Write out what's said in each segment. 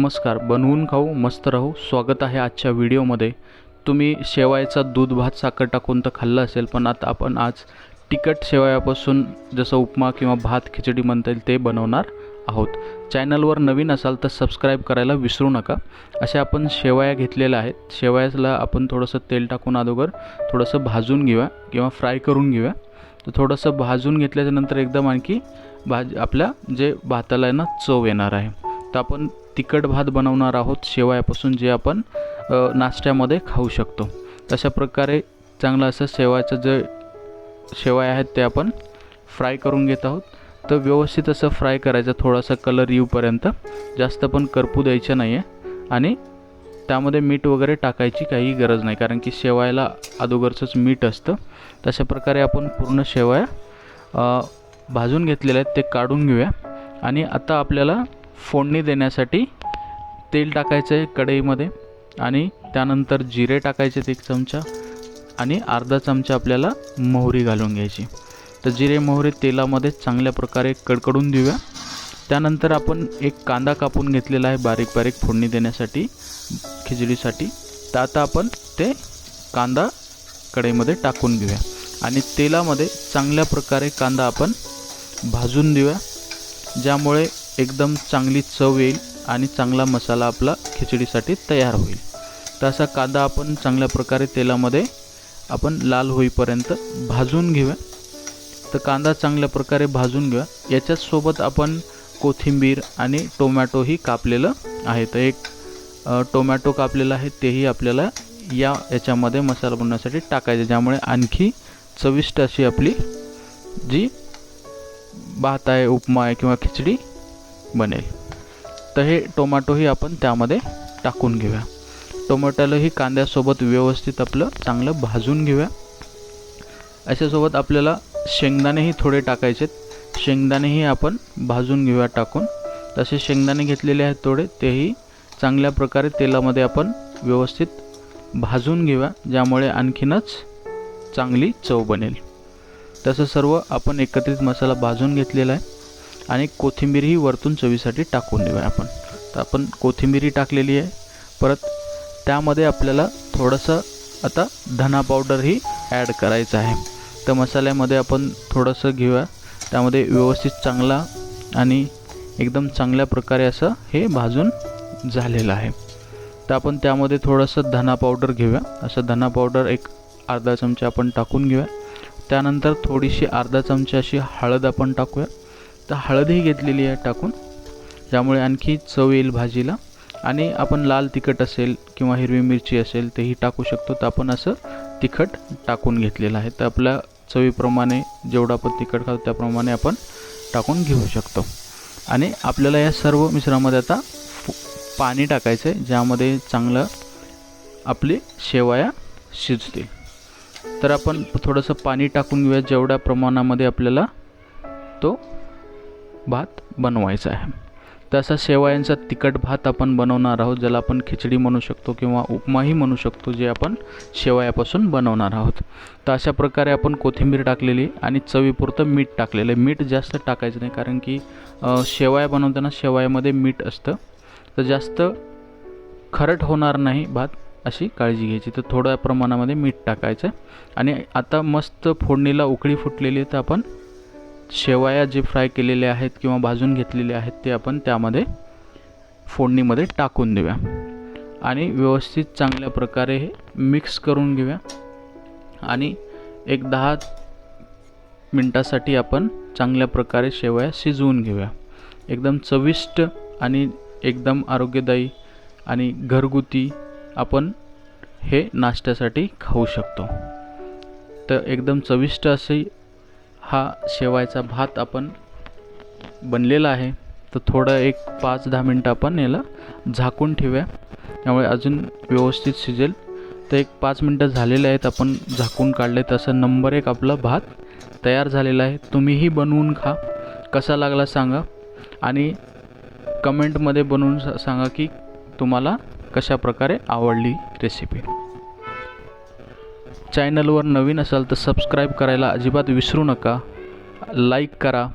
नमस्कार, बनवून खाऊ मस्त राहू. स्वागत आहे आजच्या व्हिडिओमध्ये. तुम्ही शेवयाचा दूध भात साखर टाकून तर खाल्लं असेल, पण आता आपण आज तिखट शेवयापासून जसं उपमा किंवा भात खिचडी म्हणता येईल ते बनवणार आहोत. चॅनलवर नवीन असाल तर सबस्क्राईब करायला विसरू नका. असे आपण शेवया घेतलेल्या आहेत. शेवयाला आपण थोडंसं तेल टाकून अगोदर थोडंसं भाजून घेऊया किंवा फ्राय करून घेऊया. तर थोडंसं भाजून घेतल्याच्यानंतर एकदम आणखी आपल्या जे भाताला आहे ना चव येणार आहे. तर आपण तिखट भात बनवणार आहोत शेवयापासून, जे आपण नाश्त्यामध्ये खाऊ शकतो. तशा प्रकारे चांगलं असं शेवयाचं जे शेवया आहेत ते आपण फ्राय करून घेत आहोत. तर व्यवस्थित असं फ्राय करायचं, थोडासा कलर येऊपर्यंत. जास्त पण करपू द्यायचं नाही आहे. आणि त्यामध्ये मीठ वगैरे टाकायची काही गरज नाही, कारण की शेवयाला अगोदरचंच मीठ असतं. तशा प्रकारे आपण पूर्ण शेवया भाजून घेतलेले आहेत ते काढून घेऊया. आणि आता आपल्याला फोडणी देण्यासाठी तेल टाकायचं आहे कढईमध्ये, आणि त्यानंतर जिरे टाकायचे 1 चमचा, आणि अर्धा चमचा आपल्याला मोहरी घालून घ्यायची. तर जिरे मोहरी तेलामध्ये चांगल्या प्रकारे कडकडून देऊया. त्यानंतर आपण एक कांदा कापून घेतलेला आहे बारीक बारीक फोडणी देण्यासाठी खिचडीसाठी. तर आता आपण ते कांदा कढईमध्ये टाकून घेऊया आणि तेलामध्ये चांगल्या प्रकारे कांदा आपण भाजून देऊया, ज्यामुळे एकदम चांगली चव येईल आणि चांगला मसाला आपला खिचडीसाठी तयार होईल. तर असा कांदा आपण चांगल्या प्रकारे तेलामध्ये आपण लाल होईपर्यंत भाजून घेऊया. तर कांदा चांगल्या प्रकारे भाजून घेऊया. याच्यासोबत आपण कोथिंबीर आणि टोमॅटोही कापलेलं आहे. तर एक टोमॅटो कापलेला आहे, तेही आपल्याला याच्यामध्ये मसाला बनवण्यासाठी टाकायचं, ज्यामुळे आणखी चविष्ट अशी आपली जी भात आहे, उपमा आहे किंवा खिचडी बनेल. तर हे टोमॅटोही आपण त्यामध्ये टाकून घेऊया. टोमॅटोलाही कांद्यासोबत व्यवस्थित आपलं चांगलं भाजून घेऊया. अशासोबत आपल्याला शेंगदाणेही थोडे टाकायचे. शेंगदाणेही आपण भाजून घेऊया टाकून. तसे शेंगदाणे घेतलेले आहेत थोडे, तेही चांगल्या प्रकारे तेलामध्ये आपण व्यवस्थित भाजून घेऊया, ज्यामुळे आणखीनच चांगली चव बनेल. तसं सर्व आपण एकत्रित मसाला भाजून घेतलेला आहे. आणि कोथिंबीरही वरतून चवीसाठी टाकून देऊया आपण. तर आपण कोथिंबीरही टाकलेली आहे. परत त्यामध्ये आपल्याला थोडंसं आता धना पावडरही ॲड करायचं आहे. तर मसाल्यामध्ये आपण थोडंसं घेऊया, त्यामध्ये व्यवस्थित चांगला आणि एकदम चांगल्या प्रकारे असं हे भाजून झालेलं आहे. तर आपण त्यामध्ये थोडंसं धना पावडर घेऊया. असं धना पावडर एक अर्धा चमचा आपण टाकून घेऊया. त्यानंतर थोडीशी अर्धा चमचा अशी हळद आपण टाकूया. तर हळदही घेतलेली आहे टाकून, ज्यामुळे आणखी चव येईल भाजीला. आणि आपण लाल तिखट असेल किंवा हिरवी मिरची असेल तेही टाकू शकतो. तर आपण असं तिखट टाकून घेतलेलं आहे. तर आपल्या चवीप्रमाणे जेवढं आपण तिखट खातो त्याप्रमाणे आपण टाकून घेऊ शकतो. आणि आपल्याला या सर्व मिश्रणामध्ये आता पाणी टाकायचं आहे, ज्यामध्ये चांगलं आपली शेवया शिजतील. तर आपण थोडंसं पाणी टाकून घेऊया, जेवढ्या प्रमाणामध्ये आपल्याला तो भात बनवायचा आहे. तर असा शेवयांचा तिखट भात आपण बनवणार आहोत, ज्याला आपण खिचडी म्हणू शकतो किंवा उपमाही म्हणू शकतो, जे आपण शेवयापासून बनवणार आहोत. तर अशा प्रकारे आपण कोथिंबीर टाकलेली आणि चवीपुरतं मीठ टाकलेलं आहे. मीठ जास्त टाकायचं नाही, कारण की शेवया बनवताना शेवयामध्ये मीठ असतं. तर जास्त खरट होणार नाही भात, अशी काळजी घ्यायची. तर थोड्या प्रमाणामध्ये मीठ टाकायचं. आणि आता मस्त फोडणीला उकळी फुटलेली आहे. तर आपण शेवया जे फ्राय केलेले आहेत किंवा भाजून घेतलेले आहेत ते आपण त्यामध्ये फोडणीमध्ये टाकून देऊया आणि व्यवस्थित चांगल्या प्रकारे हे मिक्स करून घेऊया. आणि एक 10 मिनटासाठी आपण चांगल्या प्रकारे शेवया शिजवून घेऊया. एकदम चविष्ट आणि एकदम आरोग्यदायी आणि घरगुती आपण हे नाश्त्यासाठी खाऊ शकतो. तर एकदम चविष्ट अशी हा शेवयाचा भात आपण बनलेला आहे. तर थोडं एक 5-10 मिनटं आपण याला झाकून ठेवूया, त्यामुळे अजून व्यवस्थित शिजेल. तर एक 5 मिनटं झालेले आहेत, आपण झाकून काढले. तसं नंबर 1 आपला भात तयार झालेला आहे. तुम्हीही बनवून खा, कसा लागला सांगा. आणि कमेंटमध्ये बनवून सांगा की तुम्हाला कशा प्रकारे आवडली रेसिपी. चॅनलवर नवीन असाल तर सबस्क्राईब करायला अजिबात विसरू नका. लाईक करा,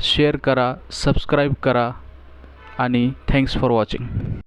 शेअर करा, सबस्क्राईब करा आणि थँक्स फॉर वॉचिंग.